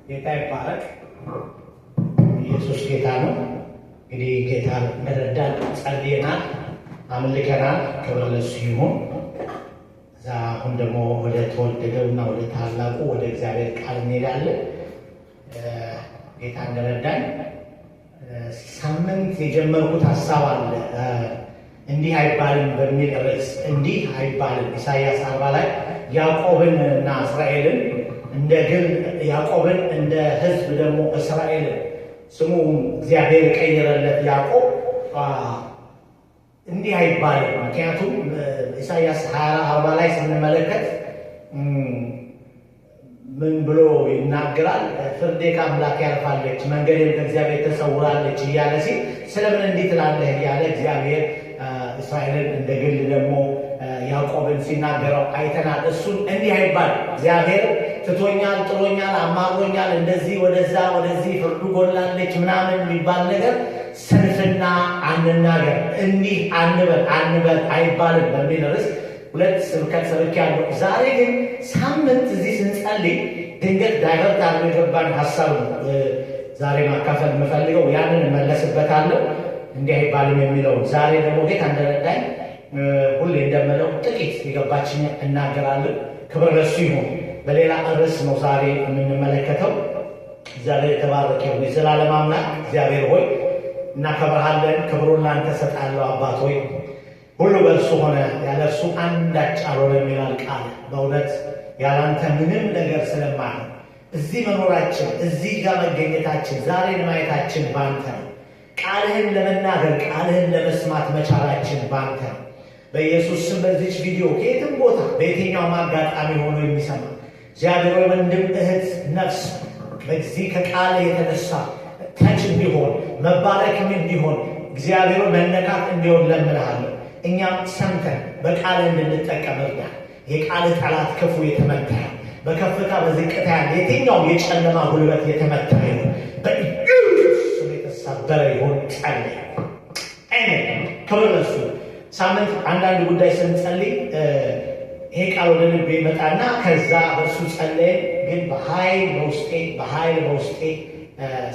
ጌታ ይባረክ። ኢየሱስ ጌታ ነው። እንግዲህ ጌታ እንደረዳን ጸልየናል፣ አምልከናል። ክብር ለእሱ ይሁን። እዛ አሁን ደግሞ ወደ ተወደደውና ወደ ታላቁ ወደ እግዚአብሔር ቃል እንሄዳለን። ጌታ እንደረዳን ሳምንት የጀመርኩት ሀሳብ አለ። እንዲህ አይባልም በሚል ርዕስ እንዲህ አይባልም። ኢሳይያስ 40 ላይ ያዕቆብን እና እስራኤልን እንደ ግል ያዕቆብን እንደ ሕዝብ ደግሞ እስራኤልን ስሙ እግዚአብሔር የቀየረለት ያዕቆብ እንዲህ አይባልም። ምክንያቱም ኢሳይያስ 40 ላይ ስንመለከት ምን ብሎ ይናገራል? ፍርዴ ከአምላክ ያልፋለች፣ መንገዴም ከእግዚአብሔር ተሰውራለች እያለ ሲል ስለምን እንዲህ ትላለህ እያለ እግዚአብሔር እስራኤልን እንደ ግል ደግሞ ያዕቆብን ሲናገረው አይተናል። እሱን እንዲህ አይባል፣ እግዚአብሔር ትቶኛል፣ ጥሎኛል፣ አማሮኛል፣ እንደዚህ ወደዛ ወደዚህ ፍርዱ ጎላለች ምናምን የሚባል ነገር ስንፍና አንናገር፣ እንዲህ አንበል አይባልም በሚል ርዕስ ሁለት ስብከት ሰብኬያለሁ። ዛሬ ግን ሳምንት እዚህ ስንጸልይ ድንገት ዳይቨርት አድርጎ የገባን ሀሳብ ነው ዛሬ ማካፈል የምፈልገው። ያንን እመለስበታለሁ፣ እንዲህ አይባልም የሚለው። ዛሬ ደግሞ ጌታ እንደረዳኝ ሁሌ እንደምለው ጥቂት የገባችኝ እናገራለሁ። ክብር ለእሱ ይሁን። በሌላ ርዕስ ነው ዛሬ የምንመለከተው። እግዚአብሔር የተባረከ ይሁን። የዘላለም አምላክ እግዚአብሔር ሆይ እናከብርሃለን። ክብሩን ላንተ ሰጣለሁ። አባት ሆይ ሁሉ በእርሱ ሆነ፣ ያለ እርሱ አንዳች አልሆነም ይላል ቃል። በእውነት ያላንተ ምንም ነገር ስለማይሆን እዚህ መኖራችን፣ እዚህ ጋር መገኘታችን፣ ዛሬን ማየታችን ባንተ ነው። ቃልህን ለመናገር ቃልህን ለመስማት መቻላችን ባንተ ነው። በኢየሱስ ስም በዚች ቪዲዮ ከየትም ቦታ በየትኛውም አጋጣሚ ሆኖ የሚሰማ እግዚአብሔር ወንድም እህት ነፍስ በዚህ ከቃል የተነሳ ተች እንዲሆን መባረክም እንዲሆን እግዚአብሔር መነካት እንዲሆን ለምንሃለሁ። እኛም ሰምተን በቃል እንድንጠቀም እርዳን። የቃል ጠላት ክፉ የተመታ በከፍታ በዝቅታ ያለ የትኛውም የጨለማ ጉልበት የተመታ ይሁን፣ በኢየሱስ ስም የተሰበረ ይሁን። ጸልይ። አሜን። ክብር ለእሱ። ሳምንት አንዳንድ ጉዳይ ስንጸልይ ይሄ ቃል ወደ ልቤ ይመጣና ከዛ በእሱ ጸለይን። ግን በኃይል በውስጤ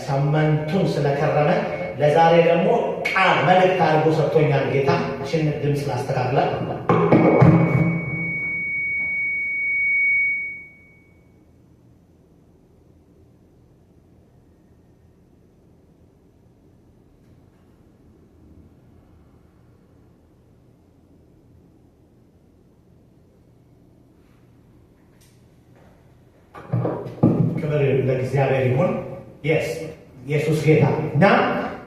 ሳምንቱን ስለከረመ ለዛሬ ደግሞ ቃል መልእክት አድርጎ ሰጥቶኛል ጌታ። ሽን ድምፅ ላስተካክላል። ክብር ለእግዚአብሔር ይሁን። ኢየሱስ ጌታ እና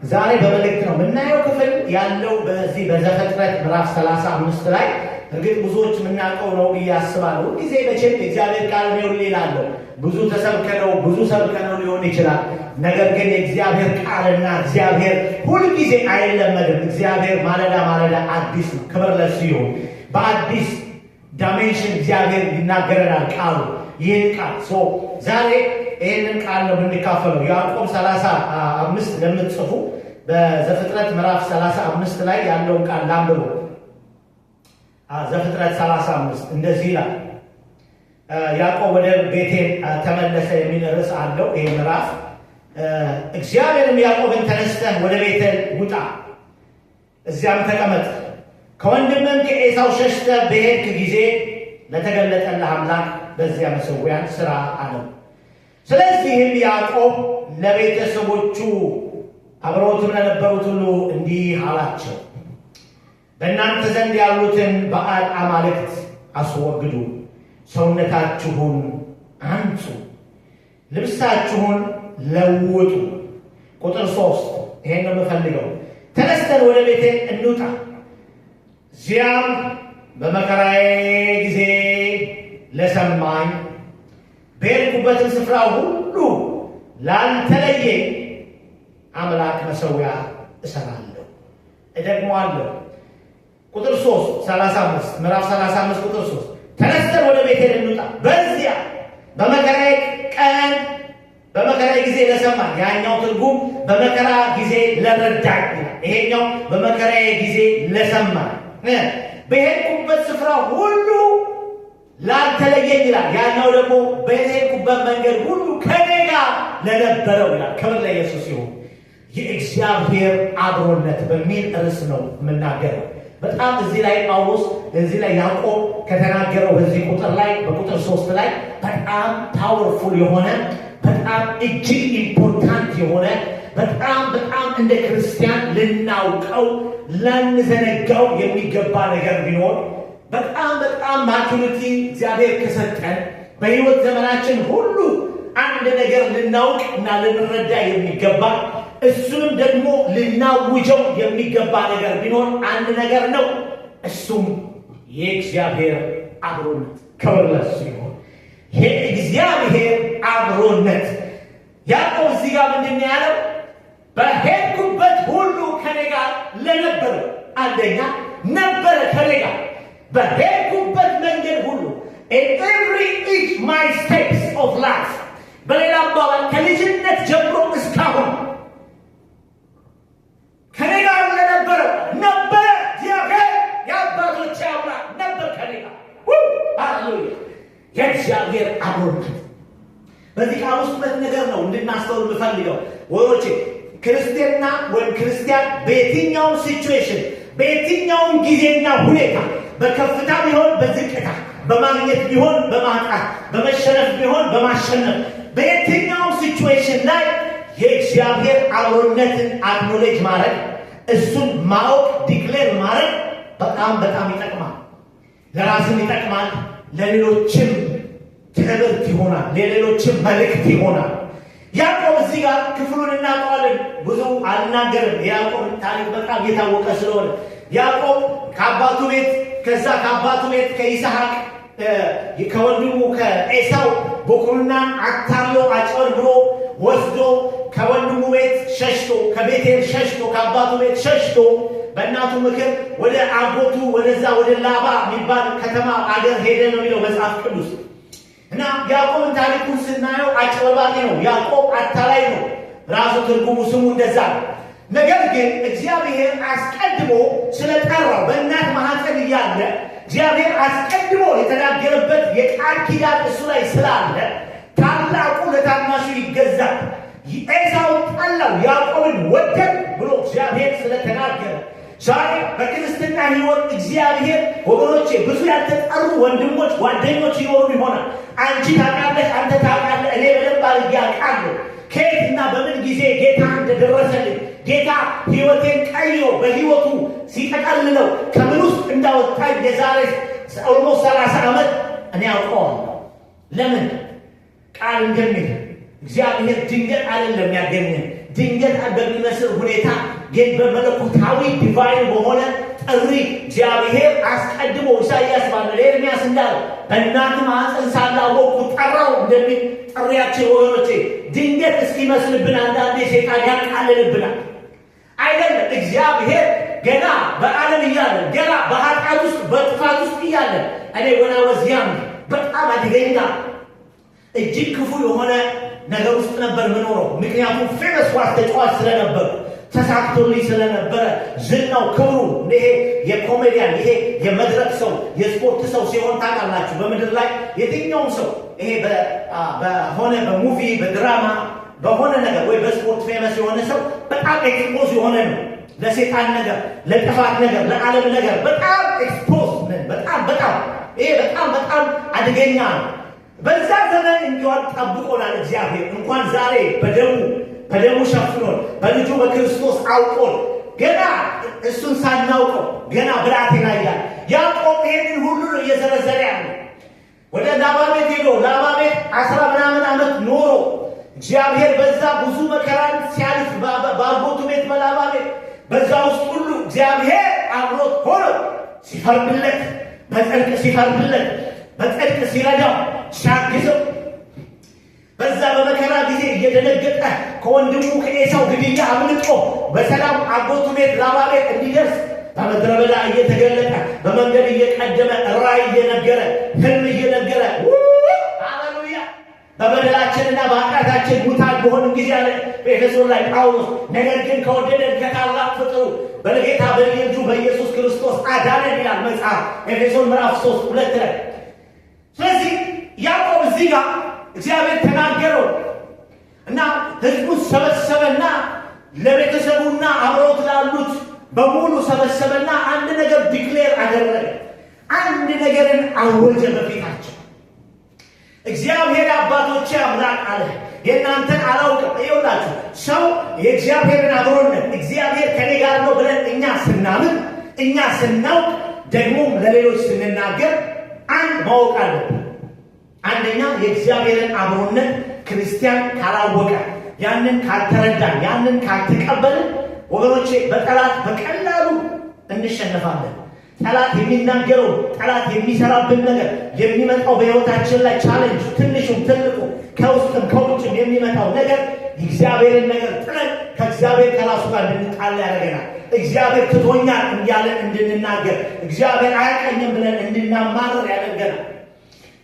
ዛሬ በመልእክት ነው የምናየው። ክፍል ያለው በዚህ በዘፍጥረት ምዕራፍ 35 ላይ እርግጥ ብዙዎች የምናውቀው ነው ብዬ አስባለሁ። ጊዜ መቼም የእግዚአብሔር ቃል ነው ይላል። ብዙ ሰብከነው ሊሆን ይችላል። ነገር ግን የእግዚአብሔር ቃልና እግዚአብሔር ሁልጊዜ አይለመድም። እግዚአብሔር ማለዳ አዲስ ነው። ክብር ለእሱ ይሁን። በአዲስ ዳይሜንሽን እግዚአብሔር ይናገረናል ቃሉ። ይህን ቃል ዛሬ ይህንን ቃል ነው የምንካፈለው። ያዕቆብ 35 ለምትጽፉ በዘፍጥረት ምዕራፍ 35 ላይ ያለውን ቃል ላንብቡ። ዘፍጥረት 35 እንደዚህ ይላል። ያዕቆብ ወደ ቤቴል ተመለሰ የሚል ርዕስ አለው ይህ ምዕራፍ። እግዚአብሔርም ያዕቆብን ተነስተህ ወደ ቤቴል ውጣ፣ እዚያም ተቀመጥ፣ ከወንድምም ከዔሳው ሸሽተህ በሄድክ ጊዜ ለተገለጠልህ አምላክ በዚያ መሠዊያን ሥራ አለው። ስለዚህም ያዕቆብ ለቤተሰቦቹ አብረውትም ለነበሩት ሁሉ እንዲህ አላቸው፣ በእናንተ ዘንድ ያሉትን ባዕድ አማልክት አስወግዱ፣ ሰውነታችሁን አንጹ፣ ልብሳችሁን ለውጡ። ቁጥር 3 ይሄን ነው የምፈልገው። ተነስተን ወደ ቤቴል እንውጣ፣ እዚያም በመከራዬ ጊዜ ለሰማኝ በሄድኩበትን ስፍራ ሁሉ ላልተለየ አምላክ መሠዊያ እሰራለሁ። እደግመዋለሁ። ቁጥር 3 35 ምዕራፍ 35 ቁጥር 3 ተነስተን ወደ ቤቴል እንውጣ፣ በዚያ በመከራዬ ቀን በመከራዬ ጊዜ ለሰማኝ። ያኛው ትርጉም በመከራ ጊዜ ለረዳኝ፣ ይሄኛው በመከራዬ ጊዜ ለሰማኝ በሄድኩበት ስፍራ ሁሉ ላንተ ለየኝ ይላል። ያኛው ደግሞ በሄድኩበት መንገድ ሁሉ ከኔ ጋር ለነበረው ይላል። ክብር ለኢየሱስ ይሁን። የእግዚአብሔር አብሮነት በሚል ርዕስ ነው የምናገረው። በጣም እዚህ ላይ ጳውሎስ እዚህ ላይ ያዕቆብ ከተናገረው በዚህ ቁጥር ላይ በቁጥር 3 ላይ በጣም ፓወርፉል የሆነ በጣም እጅግ ኢምፖርታንት የሆነ በጣም እንደ ክርስቲያን ልናውቀው ላንዘነጋው የሚገባ ነገር ቢኖር በጣም ማቹሪቲ እግዚአብሔር ከሰጠን በሕይወት ዘመናችን ሁሉ አንድ ነገር ልናውቅ እና ልንረዳ የሚገባ እሱንም ደግሞ ልናውጀው የሚገባ ነገር ቢኖር አንድ ነገር ነው። እሱም የእግዚአብሔር አብሮነት። ክብር ለእሱ ይሁን። የእግዚአብሔር አብሮነት። ያዕቆብ እዚህ ጋር ምንድን ነው ያለው? በሄድኩበት ሁሉ ከኔ ጋር ለነበረ። አንደኛ ነበረ ከኔ ጋር በሄድኩበት መንገድ ሁሉ in every each my steps of life። በሌላ አባባል ከልጅነት ጀምሮ እስካሁን ከኔ ጋር ለነበረ ነበረ። እግዚአብሔር የአባቶች አምላክ ነበር ከኔ ጋር። ሃሌሉያ! የእግዚአብሔር አብሮነት በዚህ ቃል ውስጥ ሁለት ነገር ነው እንድናስተውል የምፈልገው ወሮቼ። ክርስትና ወይም ክርስቲያን በየትኛውም ሲቹዌሽን በየትኛውም ጊዜና ሁኔታ በከፍታ ቢሆን በዝቅታ በማግኘት ቢሆን በማጣት በመሸነፍ ቢሆን በማሸነፍ በየትኛውም ሲቹዌሽን ላይ የእግዚአብሔር አብሮነትን አክኖሌጅ ማድረግ እሱን ማወቅ ዲክሌር ማድረግ በጣም ይጠቅማል። ለራስም ይጠቅማል፣ ለሌሎችም ትምህርት ይሆናል፣ ለሌሎችም መልእክት ይሆናል። ያዕቆብ እዚህ ጋር ክፍሉን እናውቀዋለን፣ ብዙ አልናገርም። የያዕቆብ ታሪክ በጣም የታወቀ ስለሆነ ያዕቆብ ከአባቱ ቤት ከአባቱ ቤት ከይስሐቅ ከወንድሙ ከኤሳው ብኩርናን አታሎ አጭበርብሮ ወስዶ ከወንድሙ ቤት ሸሽቶ ከቤቴል ሸሽቶ ከአባቱ ቤት ሸሽቶ በእናቱ ምክር ወደ አጎቱ ወደዛ ወደ ላባ የሚባል ከተማ አገር ሄደ ነው የሚለው መጽሐፍ ቅዱስ። እና ያዕቆብን ታሪኩን ስናየው አጭበርባሪ ነው። ያዕቆብ አታላይ ነው። ራሱ ትርጉሙ ስሙ እንደዛ ነው። ነገር ግን እግዚአብሔር አስቀድሞ ስለጠራው በእናት ማህፀን እያለ እግዚአብሔር አስቀድሞ የተናገረበት የቃል ኪዳን እሱ ላይ ስላለ ታላቁ ለታናሹ ይገዛል። ኤሳው ጠላው፣ ያዕቆብን ወደድ ብሎ እግዚአብሔር ስለተናገረ ዛሬ በክርስትና ሕይወት እግዚአብሔር ወገኖቼ ብዙ ያልተጠሩ ወንድሞች ጓደኞች ይኖሩ ይሆናል። አንቺ ታውቃለሽ፣ አንተ ታውቃለህ፣ እኔ በደንብ አድርጌ አውቃለሁ ከየትና በምን ጊዜ ጌታ እንደደረሰልኝ ጌታ ሕይወቴን ቀይሮ በሕይወቱ ሲጠቀልለው ከምን ውስጥ እንዳወጣኝ የዛሬ ኦልሞስት 30 ዓመት እኔ አውቀዋለሁ። ለምን ቃል እንደሚል እግዚአብሔር ድንገት አይደለም ያገኘን። ድንገት በሚመስል ሁኔታ ግን በመለኮታዊ ዲቫይን በሆነ ጥሪ እግዚአብሔር አስቀድሞ ኢሳይያስ ባለ ኤርምያስ እንዳለ በእናት ማህፀን ሳላወቅሁ ጠራሁ እንደሚል ጥሪያችን ወገኖቼ ድንገት እስኪመስልብን አንዳንዴ ሴጣን ያቃልልብናል። አይደለም። እግዚአብሔር ገና በዓለም እያለ ገና በኃጢአት ውስጥ በጥፋት ውስጥ እያለ እኔ ወናወዚያም በጣም አደገኛ እጅግ ክፉ የሆነ ነገር ውስጥ ነበር ምኖረው። ምክንያቱም ፌመስ ኳስ ተጫዋች ስለነበር ተሳክቶልኝ ስለነበረ ዝናው ክብሩ ይሄ የኮሜዲያን ይሄ የመድረክ ሰው የስፖርት ሰው ሲሆን ታውቃላችሁ፣ በምድር ላይ የትኛውም ሰው ይሄ በሆነ በሙቪ በድራማ በሆነ ነገር ወይ በስፖርት ፌመስ የሆነ ሰው በጣም ኤክስፖዝ የሆነ ነው ለሴጣን ነገር፣ ለጥፋት ነገር፣ ለዓለም ነገር በጣም ኤክስፖዝ ነን። በጣም ይሄ በጣም አደገኛ ነው። በዛ ዘመን እንዲዋል ጠብቆናል እግዚአብሔር። እንኳን ዛሬ በደሙ ሸፍኖን በልጁ በክርስቶስ አውቆን ገና እሱን ሳናውቀው ገና ብላቴና እያለ ያዕቆብ ይሄንን ሁሉ ነው እየዘረዘረ ያለ። ወደ ላባ ቤት ሄዶ ላባ ቤት 10 ምናምን ዓመት ኖሮ እግዚአብሔር በዛ ብዙ መከራን ሲያልፍ በአጎቱ ቤት በላባ ቤት በዛ ውስጥ ሁሉ እግዚአብሔር አብሮት ሆኖ ሲፈርድለት በጽድቅ ሲፈርድለት በጽድቅ ሲረዳው ሲያግዘው በዛ በመከራ ጊዜ እየደነገጠ ከወንድሙ ከኤሳው ግድያ አምልጦ በሰላም አጎቱ ቤት ላባ ቤት እንዲደርስ በምድረ በዳ እየተገለጠ በመንገድ እየቀደመ ራእይ እየነገረ ህልም እየነገረ ሃሌሉያ በበደላችንና በኃጢአታችን ሙታን በሆንን ጊዜ አለ በኤፌሶን ላይ ጳውሎስ። ነገር ግን ከወደደን ከታላቅ ፍቅሩ በጌታ በልጁ በኢየሱስ ክርስቶስ አዳነን ይላል መጽሐፍ ኤፌሶን ምዕራፍ 3:2 ላይ። ስለዚህ ያዕቆብ እዚህ ጋር እግዚአብሔር ተናገረው እና ሕዝቡን ሰበሰበና ለቤተሰቡና አብረውት ላሉት በሙሉ ሰበሰበና አንድ ነገር ዲክሌር አደረገ። አንድ ነገርን አወጀ በፊታቸው። እግዚአብሔር አባቶቼ አምላክ አለ፣ የእናንተን አላውቅም። ይኸውላችሁ ሰው የእግዚአብሔርን አብሮነት እግዚአብሔር ከኔ ጋር ነው ብለን እኛ ስናምን፣ እኛ ስናውቅ፣ ደግሞም ለሌሎች ስንናገር አንድ ማወቅ አለብን። አንደኛ የእግዚአብሔርን አብሮነት ክርስቲያን ካላወቀ፣ ያንን ካልተረዳን፣ ያንን ካልተቀበልን ወገኖቼ በጠላት በቀላሉ እንሸነፋለን። ጠላት የሚናገረው፣ ጠላት የሚሰራብን ነገር የሚመጣው በሕይወታችን ላይ ቻሌንጅ፣ ትንሹም ትልቁ ከውስጥም ከውጭም የሚመጣው ነገር እግዚአብሔርን ነገር ጥለን ከእግዚአብሔር ከራሱ ጋር እንድንጣላ ያደርገናል። እግዚአብሔር ትቶኛል እያለን እንድንናገር፣ እግዚአብሔር አያውቀኝም ብለን እንድናማረር ያደርገናል።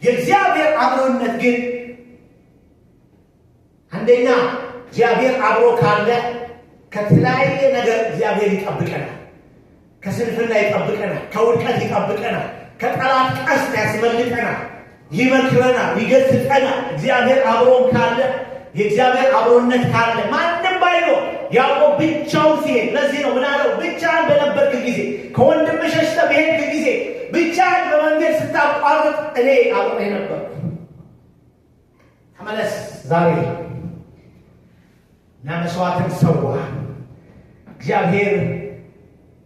የእግዚአብሔር አብሮነት ግን አንደኛ እግዚአብሔር አብሮ ካለ ከተለያየ ነገር እግዚአብሔር ይጠብቀናል። ከስንፍና ይጠብቀናል፣ ከውድቀት ይጠብቀናል፣ ከጠላት ቀስት ያስመልጠናል፣ ይመክረናል፣ ይገስጸናል። እግዚአብሔር አብሮን ካለ፣ የእግዚአብሔር አብሮነት ካለ ማንም ባይኖር ያዕቆብ ብቻውን ሲሄድ፣ ለዚህ ነው ምን አለው? ብቻህን በነበርክ ጊዜ፣ ከወንድም ሸሽተህ በሄድክ ጊዜ፣ ብቻህን በመንገድ ስታቋርጥ እኔ አብሬህ ነበርኩ። ተመለስ ዛሬ እና መስዋዕትን ሰዋ። እግዚአብሔር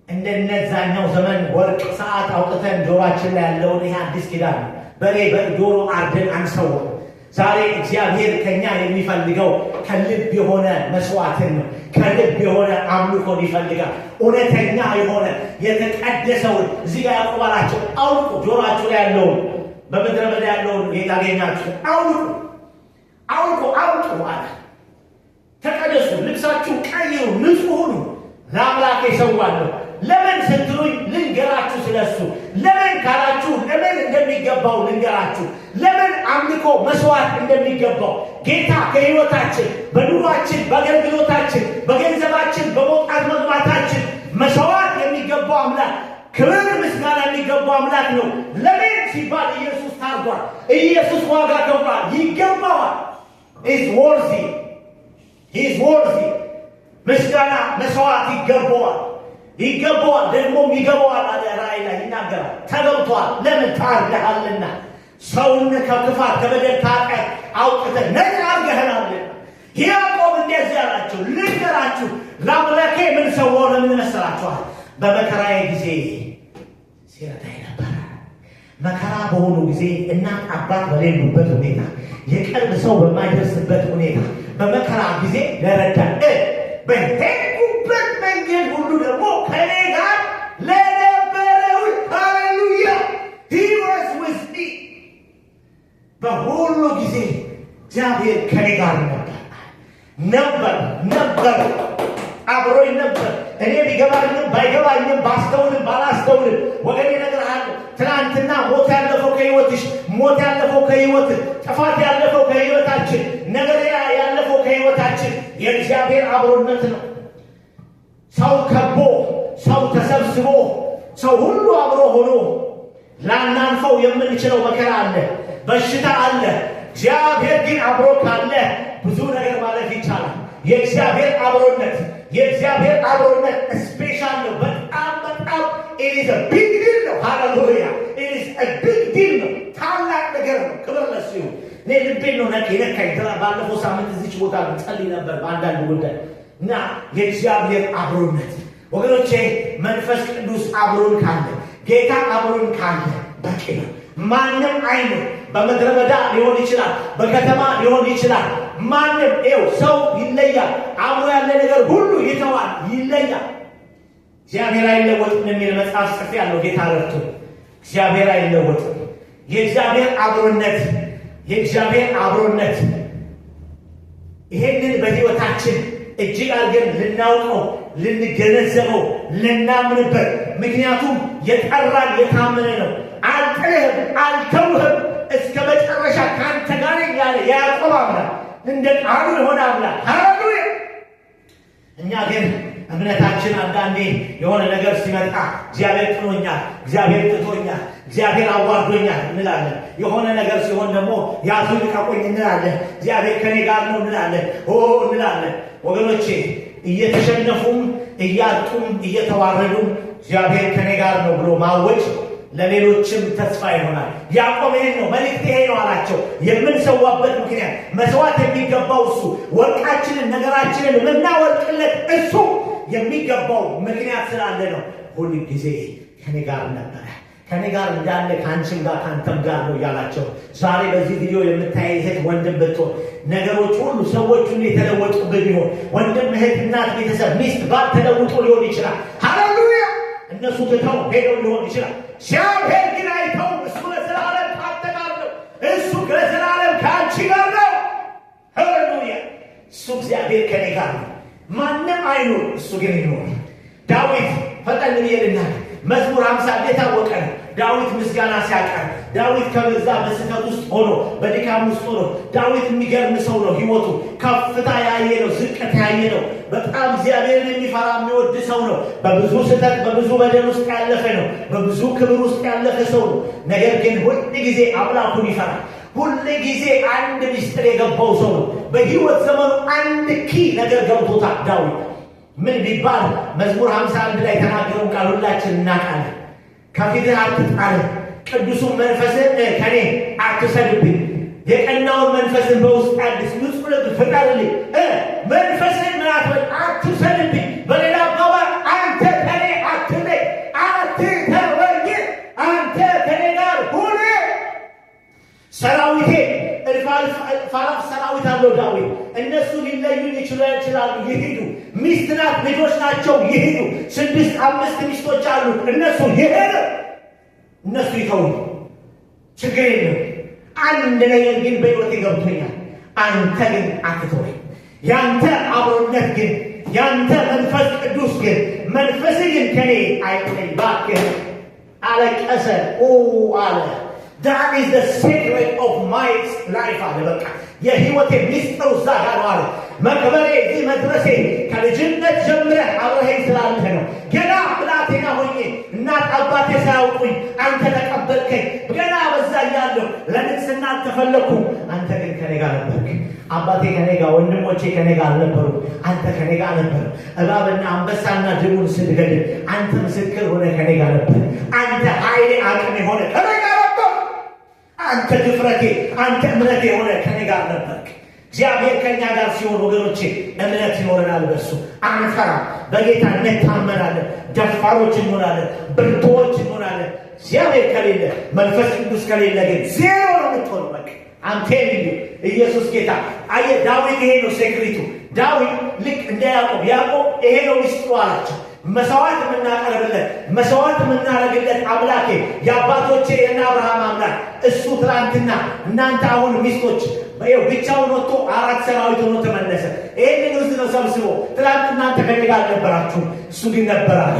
እንደነዛኛው ዘመን ወርቅ ሰዓት አውጥተን ጆሮአችን ላይ ያለውን ይሄ አዲስ ኪዳን በሬ በዶሮ አርደን አንሰዋ። ዛሬ እግዚአብሔር ከኛ የሚፈልገው ከልብ የሆነ መስዋዕትን ነው። ከልብ የሆነ አምልኮን ይፈልጋል። እውነተኛ የሆነ የተቀደሰውን እዚህ ጋር ያቆባላቸው አውልቁ። ጆሮአችሁ ላይ ያለውን በምድረ በዳ ያለውን ያገኛችሁ አውልቁ፣ አውልቁ፣ አውልቁ አለ። ተቀደሱ፣ ልብሳችሁ ቀይሩ፣ ንጹሕ ሁኑ፣ ለአምላኬ እሰዋለሁ። ለምን ስትሉኝ ልንገራችሁ ስለሱ። ለምን ካላችሁ ለምን እንደሚገባው ልንገራችሁ። ለምን አምልኮ መስዋዕት እንደሚገባው ጌታ ከሕይወታችን፣ በኑሯችን፣ በአገልግሎታችን፣ በገንዘባችን፣ በመውጣት መግባታችን መስዋዕት የሚገባው አምላክ፣ ክብር ምስጋና የሚገባው አምላክ ነው። ለምን ሲባል ኢየሱስ ታርጓል። ኢየሱስ ዋጋ ከፍሏል። ይገባዋል። is worthy ምስጋና መስዋዕት ይገባዋል። ይገባዋል፣ ደግሞም ይገባዋል አለ ራእይ ላይ ይናገራል። ተገብቷል። ለምን ታርገሃልና፣ ሰውን ከክፋት ከበደል ከኃጢአት አውጥተህ ነፃ አድርገኸናልና። ያዕቆብ እንደዚህ አላቸው፣ ልንገራችሁ ለአምላኬ ምን ሰዋው ለምን መሰላችኋል? በመከራዬ ጊዜ ሲረዳኝ ነበር። መከራ በሆኑ ጊዜ እናት አባት በሌሉበት ሁኔታ፣ የቅርብ ሰው በማይደርስበት ሁኔታ በመከራ ጊዜ ለረዳን በሄድኩበት መንገድ ሁሉ ደግሞ ከኔ ጋር ለነበረው ሃሌሉያ he was with me። በሁሉ ጊዜ እግዚአብሔር ከኔ ጋር ነበር አብሮኝ ነበር። እኔ ቢገባኝም ባይገባኝም ባስተውልም ባላስተውልም ወገኔ እነግርሃለሁ፣ ትናንትና ሞት ያለፈው ከሕይወትሽ፣ ሞት ያለፈው ከሕይወትህ፣ ጥፋት ያለፈው ከሕይወታችን፣ ነገር ያለፈው ከሕይወታችን የእግዚአብሔር አብሮነት ነው። ሰው ከቦ፣ ሰው ተሰብስቦ፣ ሰው ሁሉ አብሮ ሆኖ ላናልፈው የምንችለው መከራ አለ፣ በሽታ አለ። እግዚአብሔር ግን አብሮ ካለ ብዙ ነገር ማለፍ ይቻላል። የእግዚአብሔር አብሮነት ስፔሻል ነው። በጣም it is a big deal ነው። ሃሌሉያ it is a big deal ነው። ታላቅ ነገር ነው። ክብር ለእሱ ይሁን። እኔ ልቤን ነው ነካኝ። ባለፈው ሳምንት እዚች ቦታ ጸልይ ነበር በአንዳንድ ጉዳይ እና የእግዚአብሔር አብሮነት ወገኖቼ፣ መንፈስ ቅዱስ አብሮን ካለ፣ ጌታ አብሮን ካለ በቂ ነው። ማንም አይኖር። በምድረ በዳ ሊሆን ይችላል፣ በከተማ ሊሆን ይችላል። ማንም ሰው ይለያል። አብሮ ያለ ነገር ሁሉ ይተዋል፣ ይለያል። እግዚአብሔር አይለወጥም የሚል መጽሐፍ ጽፌ ያለው ጌታ ረድቶ፣ እግዚአብሔር አይለወጥም። የእግዚአብሔር አብሮነት ይሄንን በሕይወታችን እጅግ አድርገን ልናውቀው፣ ልንገነዘበው፣ ልናምንበት። ምክንያቱም የጠራን የታመነ ነው። አልጥልህም፣ አልተውህም፣ እስከ መጨረሻ ከአንተ ጋር ያለ ያዕቆብ አምላክ እንደ ቃሉ የሆነ አምላክ ሃሌሉያ። እኛ ግን እምነታችን አንዳንዴ የሆነ ነገር ሲመጣ እግዚአብሔር ጥሎኛል፣ እግዚአብሔር ትቶኛል፣ እግዚአብሔር አዋርዶኛል እንላለን። የሆነ ነገር ሲሆን ደግሞ ያዙ ልቀቁኝ እንላለን። እግዚአብሔር ከኔ ጋር ነው እንላለን እንላለን። ወገኖቼ እየተሸነፉም እያጡም እየተዋረዱም እግዚአብሔር ከኔ ጋር ነው ብሎ ማወጅ ለሌሎችም ተስፋ ይሆናል። ያዕቆብ ይሄን ነው መልእክት ይሄ ነው አላቸው። የምንሰዋበት ምክንያት መስዋዕት የሚገባው እሱ፣ ወርቃችንን ነገራችንን የምናወርቅለት እሱ የሚገባው ምክንያት ስላለ ነው። ሁል ጊዜ ከኔ ጋር ነበረ፣ ከኔ ጋር እንዳለ ከአንቺም ጋር ከአንተም ጋር ነው ያላቸው። ዛሬ በዚህ ቪዲዮ የምታይ እህት ወንድም ብትሆን ነገሮች ሁሉ ሰዎች ሁሉ የተለወጡብህ ቢሆን ወንድም እህት እናት ቤተሰብ ሚስት ባል ተለውጦ ሊሆን ይችላል። ሃሌሉያ! እነሱ ትተው ሄደው ሊሆን ይችላል። እግዚአብሔር ግን አይተውም። እሱ ለዘላለም ካንተ ጋር ነው። እሱ ለዘላለም ከአንቺ ጋር ነው። ሃሌሉያ! እሱ እግዚአብሔር ከኔ ጋር ነው። ማንም አይኖር፣ እሱ ግን ይኖር። ዳዊት ፈጠን ብዬልና መዝሙር 50 የታወቀ ነው። ዳዊት ምስጋና ሲያቀርብ ዳዊት ከበዛ በስህተት ውስጥ ሆኖ በድካም ውስጥ ሆኖ ዳዊት የሚገርም ሰው ነው። ህይወቱ ከፍታ ያየ ነው፣ ዝቅታ ያየ ነው። በጣም እግዚአብሔርን የሚፈራ የሚወድ ሰው ነው። በብዙ ስህተት በብዙ በደል ውስጥ ያለፈ ነው። በብዙ ክብር ውስጥ ያለፈ ሰው ነው። ነገር ግን ሁል ጊዜ አምላኩን ይፈራል። ሁል ጊዜ አንድ ሚስጥር የገባው ሰው ነው። በህይወት ዘመኑ አንድ ነገር ገብቶታል ዳዊት። ምን ቢባል መዝሙር 51 ላይ ተናገረው ቃል ሁላችን እናውቃለን። ከፊትህ አትጣል፣ ቅዱሱን መንፈስህን ከኔ አትሰድብኝ፣ የቀናውን መንፈስን በውስጥ አዲስ ንጹሕ ልብ ፍጠርልኝ፣ መንፈስህን ምን አትበል አትሰድብኝ። በሌላ አባባል አንተ ከኔ አትለይ፣ አትተወኝ፣ አንተ ከኔ ጋር ሁን። ሰራዊቴ ፋራፍ ሰራዊት አለው ዳዊት። እነሱ ሊለዩን ይችላሉ፣ ይሄዱ። ሚስት ናት፣ ልጆች ናቸው፣ ይሄዱ። 6 5 ሚስቶች አሉ፣ እነሱ ይሄዱ። እነሱ ይተውኝ፣ ችግር የለም። አንድ ነገር ግን በሕይወቴ ገብቶኛል፣ አንተ ግን አትተወኝ። ያንተ አብሮነት ግን ያንተ መንፈስ ቅዱስ ግን መንፈስህ ግን ከኔ አይለይ እባክህ። አለቀሰ አለ። That is the secret of my life አለ። በቃ የህይወቴ ሚስጥሩ እዛ ጋር ነው አለ። መክበሬ እዚህ መድረሴ ከልጅነት ጀምረህ አብረኸኝ ስላለህ ነው። ገና ብላቴና ሆኜ እናት አባቴ ሳያውቁኝ አንተ ተቀበልከኝ። ገና በዛ እያለሁ ለንግስና አልተፈለኩም፣ አንተ ግን ከኔ ጋር ነበርክ። አባቴ ከኔ ጋር፣ ወንድሞቼ ከኔ ጋር ነበሩ፣ አንተ ከኔ ጋር ነበር። እባብና አንበሳና ድቡን ስትገድል አንተ ምስክር ሆነ ከኔ ጋር ነበር። አንተ ኃይሌ አቅሜ ሆነ ከኔ ጋር ነበር። አንተ ድፍረቴ፣ አንተ እምነቴ ሆነ ከኔ ጋር ነበርክ። እግዚአብሔር ከኛ ጋር ሲሆን ወገኖቼ እምነት ይኖረናል። በሱ አንፈራ፣ በጌታ እንታመናለን፣ ደፋሮች እንሆናለን፣ ብርቱዎች እንሆናለን። እግዚአብሔር ከሌለ መንፈስ ቅዱስ ከሌለ ግን ዜሮ ነው የምትሆነው። በቃ አንተ ኢየሱስ ጌታ። አየ ዳዊት ይሄ ነው ሴክሬቱ። ዳዊት ልክ እንደ ያዕቆብ ይሄ ነው ሚስጥሩ አላቸው። መስዋዕት የምናቀርብለት መስዋዕት የምናረግለት አምላኬ የአባቶቼ የእነ አብርሃም አምላክ እሱ ትላንትና እናንተ አሁን ሚስቶች ብቻውን ወጥቶ 4 ሰራዊት ሆኖ ተመለሰ። ይሄንን ውስጥ ነው ሰብስቦ ትላንት እናንተ ከኔ ጋር ነበራችሁ፣ እሱ ግን ነበራል።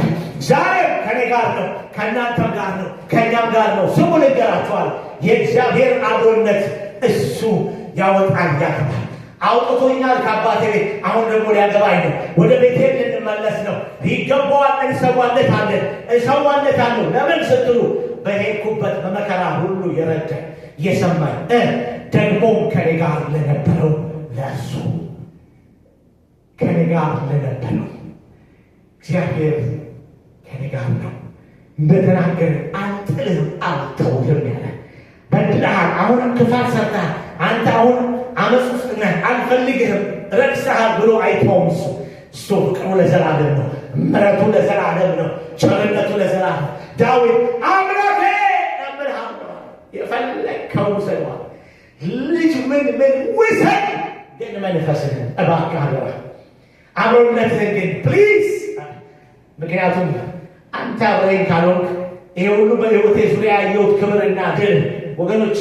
ዛሬም ከኔ ጋር ነው፣ ከእናንተም ጋር ነው፣ ከእኛም ጋር ነው። ስሙ ልንገራችኋል፣ የእግዚአብሔር አብሮነት እሱ ያወጣል ያገባል። አውጥቶኛል ከአባቴ ቤት፣ አሁን ደግሞ ሊያገባኝ ነው። ወደ ቤቴ ልንመለስ ነው። ይገባዋል፣ እሰዋለታለሁ። ለምን ስትሉ በሄድኩበት በመከራ ሁሉ የረዳኝ የሰማኝ ደግሞም ከኔ ጋር ለነበረው ለእሱ ከኔ ጋር ለነበረው እግዚአብሔር ከኔ ጋር ነው። እንደተናገረ አልጥልህም አልተውህም ያለ በድለሃል፣ አሁንም ክፋት ሰርተሃል፣ አንተ አሁን አመፅ ውስጥ ነህ፣ አልፈልግህም፣ ረክሰሃል ብሎ አይተውም። እሱ ፍቅሩ ለዘላለም ነው፣ ምሕረቱ ለዘላለም ነው፣ ቸርነቱ ለዘላለም። ዳዊት አምላኬ እምልሃለሁ የፈለግከው ውሰደዋል። ልጅ ምን ውሰድ፣ ግን መንፈስህን እባክህ አደራ፣ አብሮነትህን ግን ፕሊዝ። ምክንያቱም አንተ አብረኝ ካልሆንክ ይሄ ሁሉ በሕይወቴ ዙሪያ ያየሁት ክብርና ድል ወገኖቼ፣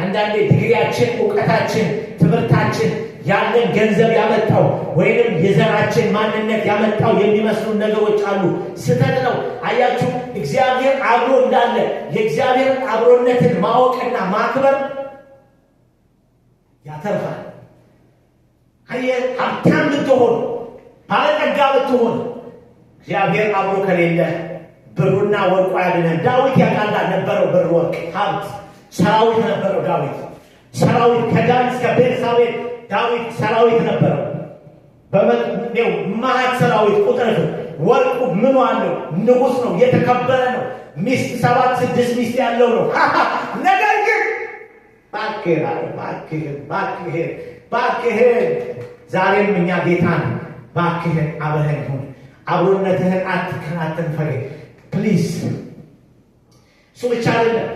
አንዳንዴ ዲግሪያችን፣ እውቀታችን፣ ትምህርታችን ያለን ገንዘብ ያመጣው ወይንም የዘራችን ማንነት ያመጣው የሚመስሉ ነገሮች አሉ። ስህተት ነው። አያችሁ፣ እግዚአብሔር አብሮ እንዳለ የእግዚአብሔርን አብሮነትን ማወቅና ማክበር ያተርፋል። አየህ፣ ሀብታም ብትሆን፣ ባለጠጋ ብትሆን፣ እግዚአብሔር አብሮ ከሌለ ብሩና ወርቁ ያድነን። ዳዊት ያቃላ ነበረው ብር ወርቅ ሀብት ሰራዊት ነበረው። ዳዊት ሰራዊት ከዳን እስከ ቤርሳቤህ ዳዊት ሰራዊት ነበረው። በመጥኔው ማሃት ሰራዊት ቁጥር ወርቁ ምኑ አለው ንጉስ ነው የተከበረ ነው። ሚስት 7-6 ሚስት ያለው ነው። ነገር ግን ባክህ ዛሬም እኛ ጌታን ባክህን አብረን ሁን። አብሮነትህን አትንፈግ ፕሊዝ። እሱ ብቻ አይደለም።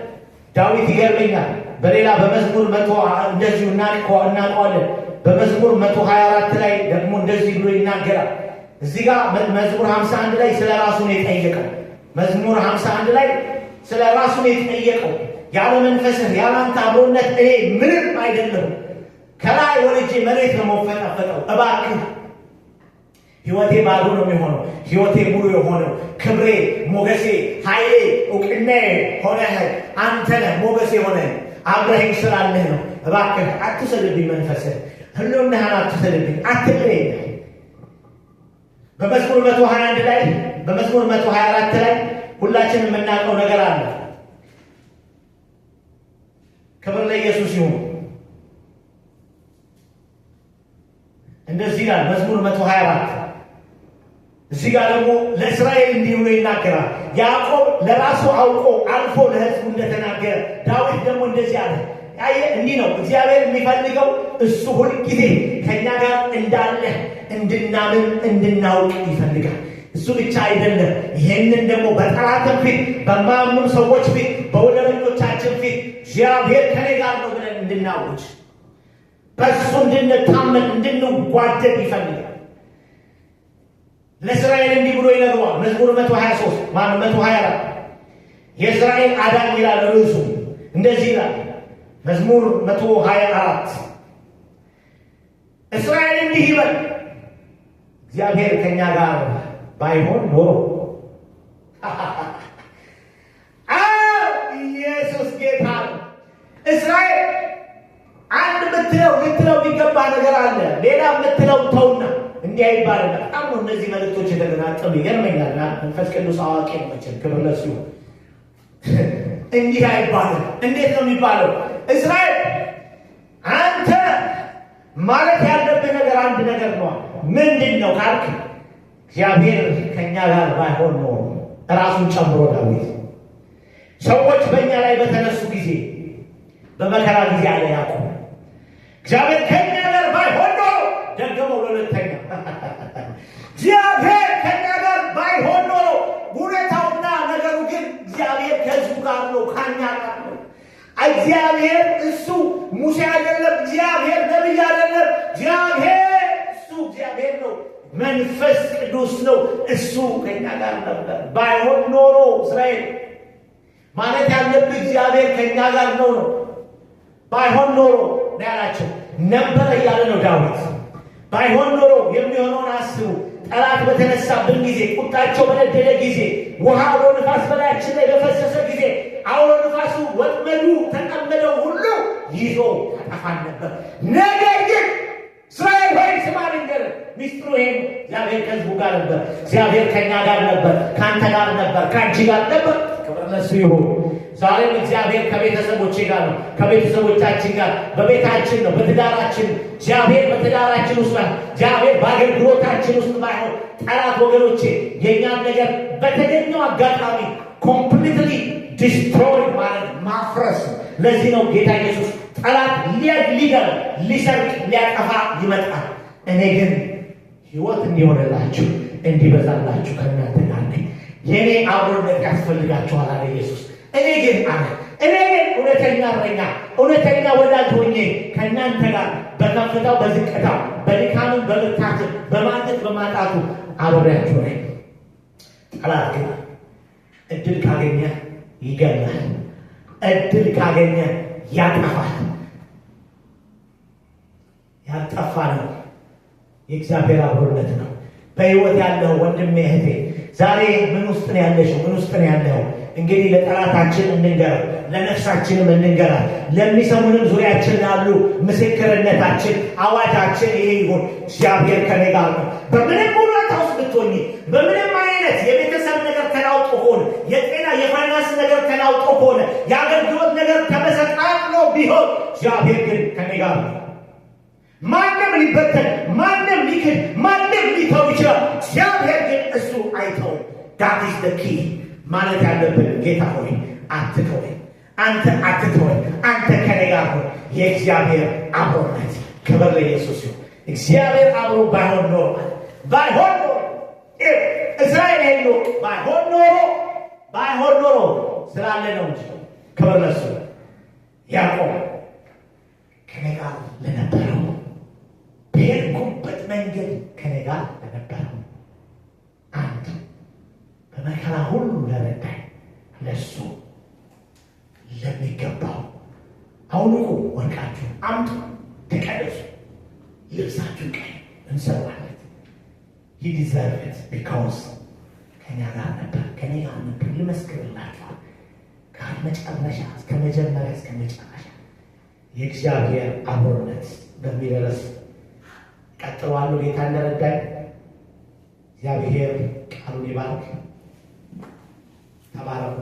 ዳዊት ይገርመኛል። በሌላ በመዝሙር 100 እንደዚሁ እናውቀዋለን። በመዝሙር 124 ላይ ደግሞ እንደዚህ ብሎ ይናገራል። እዚህ ጋር መዝሙር 51 ላይ ስለ ራሱ ነው የጠየቀው። መዝሙር 51 ላይ ስለ ራሱ ነው የጠየቀው። ያለ መንፈስህ ያለ አንተ አብሮነት እኔ ምንም አይደለሁም። ከላይ ወልጄ መሬት ነው የምፈጠፈጠው። እባክህ ሕይወቴ ባዶ ነው የሚሆነው። ሕይወቴ ሙሉ የሆነው ክብሬ፣ ሞገሴ፣ ኃይሌ፣ እውቅናዬ ሆነህ አንተ ነህ ሞገሴ ሆነህ አብረኸኝ ስላለህ ነው። እባክህ አትሰልብኝ፣ መንፈስህ ህልውናህን አትሰልብኝ፣ አትለየኝ። በመዝሙር 121 ላይ በመዝሙር 124 ላይ ሁላችንም የምናውቀው ነገር አለ። ክብር ለኢየሱስ ይሁን። እንደዚህ ይላል መዝሙር 124። እዚህ ጋር ደግሞ ለእስራኤል እንዲህ ብሎ ይናገራል። ያዕቆብ ለራሱ አውቆ አልፎ ለሕዝቡ እንደተናገረ ዳዊት ደግሞ እንደዚህ አለ። እንዲህ ነው እግዚአብሔር የሚፈልገው። እሱ ሁልጊዜ ከእኛ ጋር እንዳለ እንድናምን እንድናውቅ ይፈልጋል። እሱ ብቻ አይደለም። ይህንን ደግሞ በጠላትም ፊት በማያምኑ ሰዎች ፊት በወደኞቻችን ፊት እግዚአብሔር ከኔ ጋር ነው ብለን እንድናውጅ በእሱ እንድንታመን እንድንጓደድ ይፈልጋል። ለእስራኤል እንዲህ ብሎ ይነግረዋል። መዝሙር 123 124 የእስራኤል አዳኝ ይላል ርዕሱ። እንደዚህ ይላል መዝሙር 124 እስራኤል እንዲህ ይበል እግዚአብሔር ከኛ ጋር ባይሆን ኖሮ። ኢየሱስ ጌታ። እስራኤል አንድ ልትለው የሚገባ ነገር አለ። ሌላ የምትለው ተውና እንዲህ አይባልም። በጣም ነው እነዚህ መልእክቶች የተገናጠሉ። ይገርመኛል። መንፈስ ቅዱስ አዋቂ ነው መቼም፣ ክብር ለእሱ ይሁን። እንዲህ አይባልም። እንዴት ነው የሚባለው? እስራኤል አንተ ማለት ያለብህ ነገር አንድ ነገር ነው። ምንድን ነው ካልክ እግዚአብሔር ከእኛ ጋር ባይሆን ነው። ራሱን ጨምሮ ዳዊት ሰዎች በእኛ ላይ በተነሱ ጊዜ በመከራ ጊዜ አለ ያዕቆብ እግዚአብሔር ከእኛ ጋር ባይሆን ነው። ደገመው ለሁለተኛ እግዚአብሔር ከእኛ ጋር ባይሆን ነው። ሁኔታውና ነገሩ ግን እግዚአብሔር ከሕዝቡ ጋር ነው፣ ከእኛ ጋር ነው። እግዚአብሔር እሱ ሙሴ አይደለም። እግዚአብሔር ነቢይ አይደለም። እግዚአብሔር ነው። መንፈስ ቅዱስ ነው። እሱ ከኛ ጋር ነበር። ባይሆን ኖሮ እስራኤል ማለት ያለብህ እግዚአብሔር ከኛ ጋር ነው። ባይሆን ኖሮ ነው ያላቸው። ነበረ እያለ ነው ዳዊት። ባይሆን ኖሮ የሚሆነውን አስቡ። ጠላት በተነሳብን ጊዜ፣ ቁጣቸው በነደደ ጊዜ፣ ውሃ አውሎ ንፋስ በላያችን ላይ በፈሰሰ ጊዜ አውሎ ንፋሱ ወጥመዱ ተጠመደው ሁሉ ይዞ ያጠፋን ነበር። ነገር ግን እስራኤል ሆይ ስማ ልንገርህ፣ ሚስጥሩ ይሄ ነው። እግዚአብሔር ከሕዝቡ ጋር ነበር። እግዚአብሔር ከእኛ ጋር ነበር፣ ከአንተ ጋር ነበር፣ ከአንቺ ጋር ነበር። ክብር ለእሱ ይሁን። ዛሬም እግዚአብሔር ከቤተሰቦቼ ጋር ነው፣ ከቤተሰቦቻችን ጋር፣ በቤታችን ነው፣ በትዳራችን። እግዚአብሔር በትዳራችን ውስጥ ነው። እግዚአብሔር በአገልግሎታችን ውስጥ ባይሆን ጠላት ወገኖቼ የእኛን ነገር በተገኘው አጋጣሚ ኮምፕሊትሊ ዲስትሮይ ማለት ማፍረስ። ለዚህ ነው ጌታ ኢየሱስ ጠላት ሊገል ሊሰርቅ ሊያጠፋ ይመጣል፣ እኔ ግን ሕይወት እንዲሆንላችሁ እንዲበዛላችሁ ከእናንተ ጋር ነኝ። የእኔ አብሮነት ያስፈልጋችኋል አለ ኢየሱስ። እኔ ግን እውነተኛ እረኛ እውነተኛ ወዳጅ ሆኜ ከእናንተ ጋር በከፍታው በዝቅታው በድካምም በብርታትም በማግኘት በማጣቱ አብሬያችሁ ነኝ። ጠላት ግን እድል ካገኘ ይገላል፣ እድል ካገኘ ያጠፋል። ያጠፋ ነው የእግዚአብሔር አብሮነት ነው። በሕይወት ያለው ወንድሜ እህቴ ዛሬ ምን ውስጥ ነው ያለሽው? ምን ውስጥ ነው ያለው? እንግዲህ ለጠላታችን እንንገራ፣ ለነፍሳችንም እንንገራ፣ ለሚሰሙንም ዙሪያችን ላሉ ምስክርነታችን አዋጃችን ይሄ ይሁን። እግዚአብሔር ከኔ ጋር ነው። በምንም ሁኔታ ውስጥ ብትሆኚ፣ በምንም አይነት የቤተሰብ ነገር ተናውጦ ሆነ፣ የጤና የፋይናንስ ነገር ተናውጦ ሆነ፣ የአገልግሎት ነገር ተመሰቃቅሎ ቢሆን እግዚአብሔር ግን ከኔ ጋር ነው። ማንም ሊበተን፣ ማንም ሊክድ፣ ማንም ሊተው ይችላል። እግዚአብሔር ግን እሱ አይተውም። that is the key ማለት ያለብን ጌታ ሆይ አትተወኝ፣ አንተ አትተወኝ፣ አንተ ከኔ ጋር ሁን። የእግዚአብሔር አብሮነት ክብር ለኢየሱስ ይሁን። እግዚአብሔር አብሮ ባይሆን ኖሮ እስራኤል ሄዶ ባይሆን ኖሮ ስላለ ነው እንጂ ክብር ለእሱ። ያዕቆብ ከኔ ጋር ለነበረው በሄድኩበት መንገድ ከኔ ጋር ለነበረው አንድ በመከራ ሁሉ ለረዳኝ ለሱ ለሚገባው አውልቁ፣ ወርቃችሁን አምጡ፣ ተቀደሱ፣ ልብሳችሁን ቀይ እንሰዋለት። he deserved it because ከኔ ጋር ነበር፣ ከኔ ጋር ነበር። ልመስክርላችሁ ከመጨረሻ እስከ መጀመሪያ እስከ መጨረሻ የእግዚአብሔር አብሮነት በሚደረስ ቀጥሏለሁ። ጌታ እንደረዳኝ እግዚአብሔር ቃሉን ይባርክ። ተባረኩ።